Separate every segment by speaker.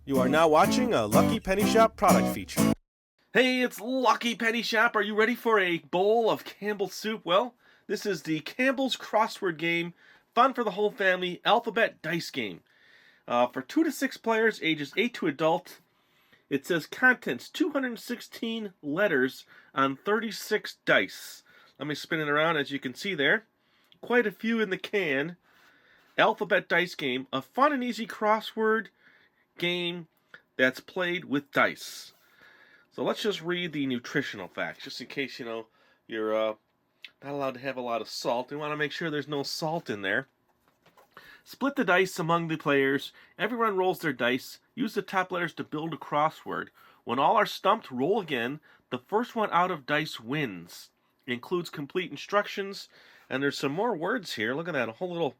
Speaker 1: You are now watching a Lucky Penny Shop product feature.
Speaker 2: Hey, it's Lucky Penny Shop. Are you ready for a bowl of Campbell soup? Well, this is the Campbell's crossword game, fun for the whole family, alphabet dice game. For 2 to 6 players, ages 8 to adult. It says contents, 216 letters on 36 dice. Let me spin it around, as you can see there. Quite a few in the can. Alphabet dice game, a fun and easy crossword game that's played with dice. So let's just read the nutritional facts, just in case, you're not allowed to have a lot of salt. We want to make sure there's no salt in there. Split the dice among the players. Everyone rolls their dice. Use the top letters to build a crossword. When all are stumped, roll again. The first one out of dice wins. It includes complete instructions, and there's some more words here. Look at that, a whole little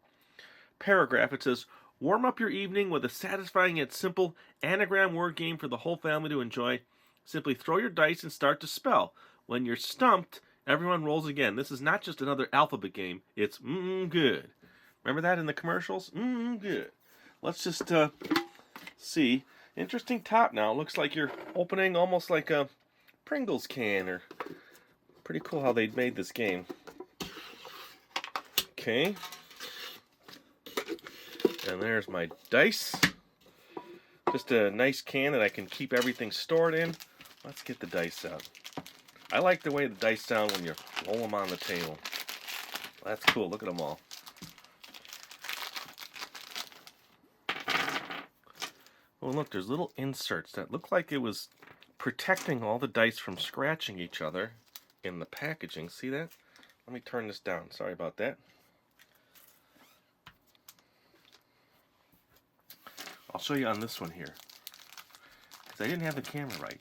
Speaker 2: paragraph. It says, warm up your evening with a satisfying yet simple anagram word game for the whole family to enjoy. Simply throw your dice and start to spell. When you're stumped, everyone rolls again. This is not just another alphabet game. It's good. Remember that in the commercials? Good. Let's just see. Interesting top now. Looks like you're opening almost like a Pringles can. Or pretty cool how they made this game. Okay. And there's my dice. Just a nice can that I can keep everything stored in. Let's get the dice out. I like the way the dice sound when you roll them on the table. That's cool. Look at them all. Oh, look, there's little inserts that look like it was protecting all the dice from scratching each other in the packaging. See that? Let me turn this down. Sorry about that. I'll show you on this one here, because I didn't have the camera right.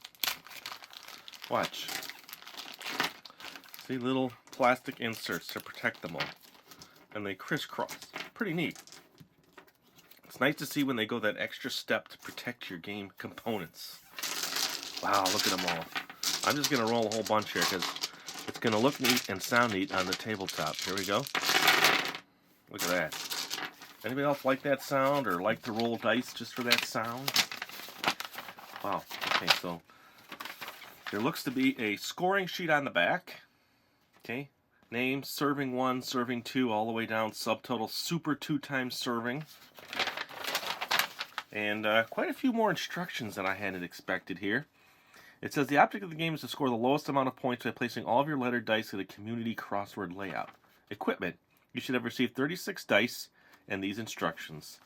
Speaker 2: Watch. See, little plastic inserts to protect them all, and they crisscross. Pretty neat. It's nice to see when they go that extra step to protect your game components. Wow, look at them all. I'm just going to roll a whole bunch here, because it's going to look neat and sound neat on the tabletop. Here we go. Look at that. Anybody else like that sound, or like to roll dice just for that sound? Wow. Okay, so there looks to be a scoring sheet on the back. Okay. Name, serving 1, serving 2, all the way down, subtotal, super 2 times serving. And quite a few more instructions than I hadn't expected here. It says the object of the game is to score the lowest amount of points by placing all of your lettered dice in a community crossword layout. Equipment. You should have received 36 dice and these instructions.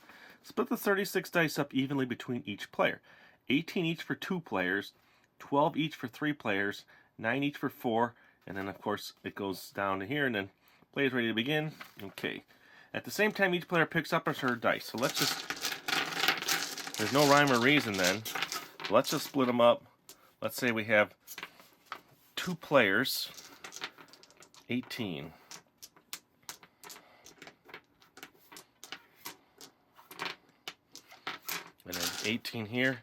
Speaker 2: Split the 36 dice up evenly between each player. 18 each for 2 players, 12 each for 3 players, 9 each for 4, and then of course it goes down to here, and then players ready to begin. Okay. At the same time, each player picks up his or her dice. So let's just, there's no rhyme or reason then. Let's just split them up. Let's say we have 2 players, 18. And then 18 here,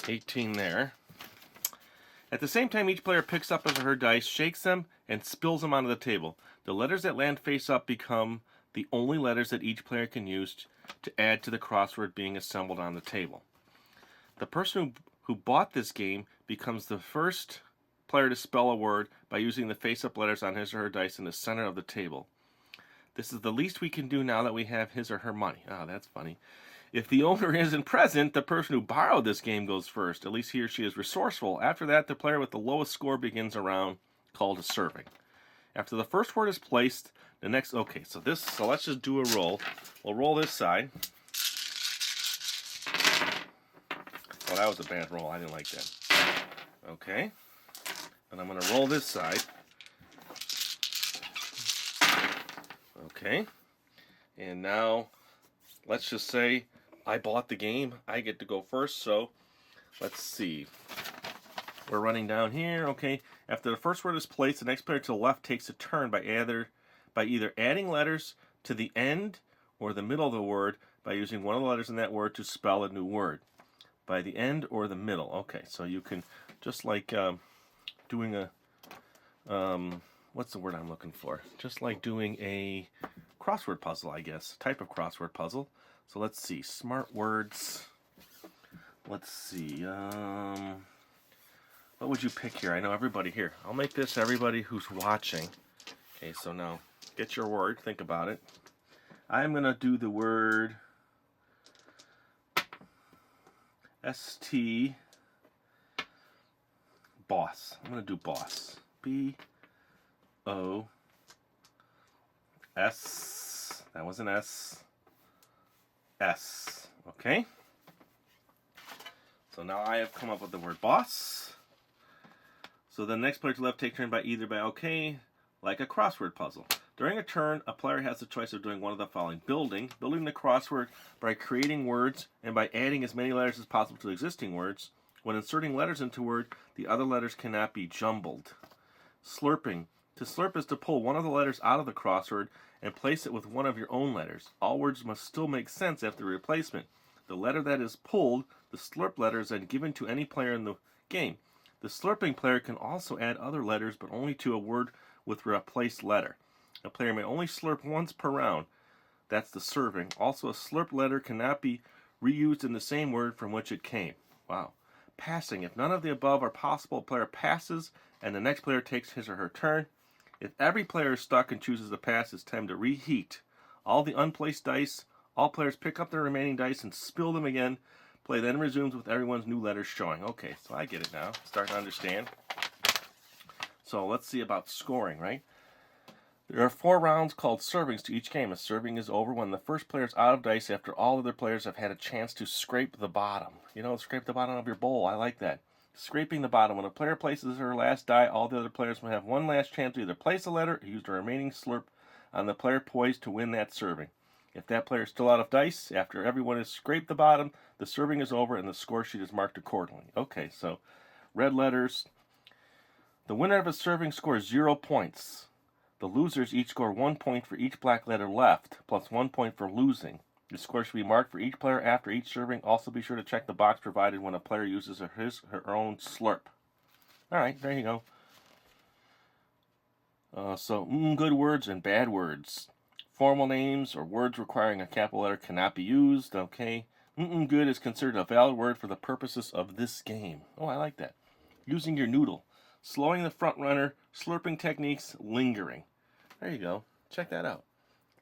Speaker 2: 18 there. At the same time, each player picks up his or her dice, shakes them, and spills them onto the table. The letters that land face up become the only letters that each player can use to add to the crossword being assembled on the table. The person who bought this game becomes the first player to spell a word by using the face-up letters on his or her dice in the center of the table. This is the least we can do now that we have his or her money. Oh, that's funny. If the owner isn't present, the person who borrowed this game goes first. At least he or she is resourceful. After that, the player with the lowest score begins a round called a serving. After the first word is placed, the next... Okay, so let's just do a roll. We'll roll this side. Oh, that was a bad roll. I didn't like that. Okay. And I'm going to roll this side. Okay. And now, let's just say I bought the game. I get to go first, so let's see. We're running down here. Okay. After the first word is placed, the next player to the left takes a turn by either adding letters to the end or the middle of the word by using one of the letters in that word to spell a new word. By the end or the middle. Okay, so you can, just like doing a, what's the word I'm looking for? Just like doing a crossword puzzle, I guess. Type of crossword puzzle. So let's see. Smart words. Let's see. What would you pick here? I know everybody here. I'll make this everybody who's watching. Okay, so now get your word. Think about it. I'm going to do the word ST boss. I'm going to do boss. B-O-S. That was an S. S. Okay? So now I have come up with the word boss. So the next player to left take turn by either by OK, like a crossword puzzle. During a turn, a player has the choice of doing one of the following. Building the crossword by creating words and by adding as many letters as possible to existing words. When inserting letters into a word, the other letters cannot be jumbled. Slurping. To slurp is to pull one of the letters out of the crossword and place it with one of your own letters. All words must still make sense after replacement. The letter that is pulled, the slurp letter, is then given to any player in the game. The slurping player can also add other letters, but only to a word with a replaced letter. A player may only slurp once per round. That's the serving. Also, a slurp letter cannot be reused in the same word from which it came. Wow. Passing. If none of the above are possible, a player passes, and the next player takes his or her turn. If every player is stuck and chooses to pass, it's time to reheat. All the unplaced dice, all players pick up their remaining dice and spill them again. Play then resumes with everyone's new letters showing. Okay, so I get it now. Starting to understand. So let's see about scoring, right? There are 4 rounds called servings to each game. A serving is over when the first player is out of dice after all other players have had a chance to scrape the bottom. You know, scrape the bottom of your bowl. I like that. Scraping the bottom. When a player places her last die, all the other players will have one last chance to either place a letter or use the remaining slurp on the player poised to win that serving. If that player is still out of dice, after everyone has scraped the bottom, the serving is over and the score sheet is marked accordingly. Okay, so red letters. The winner of a serving scores 0 points. The losers each score 1 point for each black letter left, plus 1 point for losing. The score should be marked for each player after each serving. Also be sure to check the box provided when a player uses her own slurp. Alright, there you go. Good words and bad words. Formal names or words requiring a capital letter cannot be used. Okay. Good is considered a valid word for the purposes of this game. Oh, I like that. Using your noodle. Slowing the front runner. Slurping techniques. Lingering. There you go. Check that out.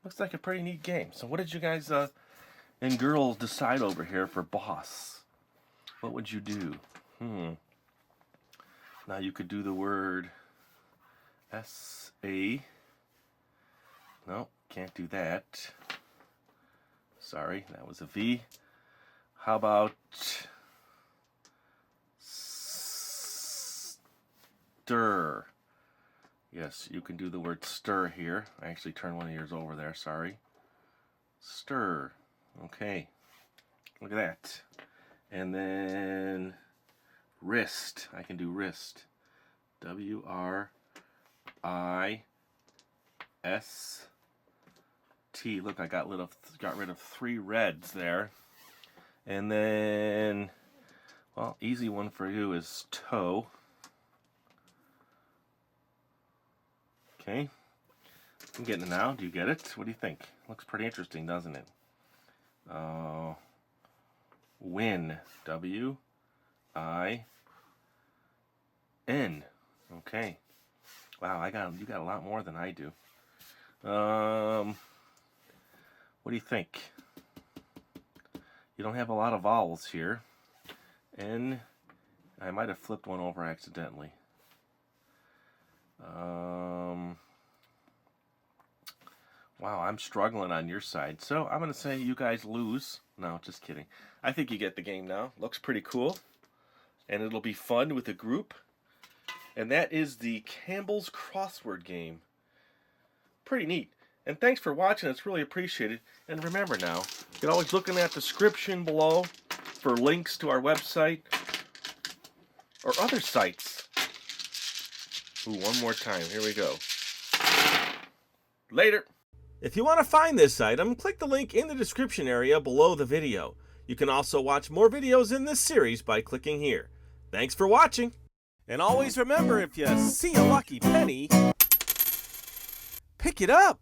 Speaker 2: Looks like a pretty neat game. So what did you guys and girls decide over here for boss? What would you do? Now you could do the word S-A. No, can't do that. Sorry, that was a V. How about stir? Yes, you can do the word stir here. I actually turned one of yours over there, sorry. Stir. Okay. Look at that. And then wrist. I can do wrist. W-R-I-S-T. Look, I got rid of 3 reds there. And then, well, easy one for you is toe. Okay. I'm getting it now. Do you get it? What do you think? Looks pretty interesting, doesn't it? Win. W-I-N. Okay. Wow, you got a lot more than I do. What do you think? You don't have a lot of vowels here. N. I might have flipped one over accidentally. Wow, I'm struggling on your side. So I'm going to say you guys lose. No, just kidding. I think you get the game now. Looks pretty cool. And it'll be fun with a group. And that is the Campbell's crossword game. Pretty neat. And thanks for watching. It's really appreciated. And remember now, you can always look in that description below for links to our website or other sites. Ooh, one more time. Here we go. Later.
Speaker 1: If you want to find this item, click the link in the description area below the video. You can also watch more videos in this series by clicking here. Thanks for watching. And always remember, if you see a lucky penny, pick it up.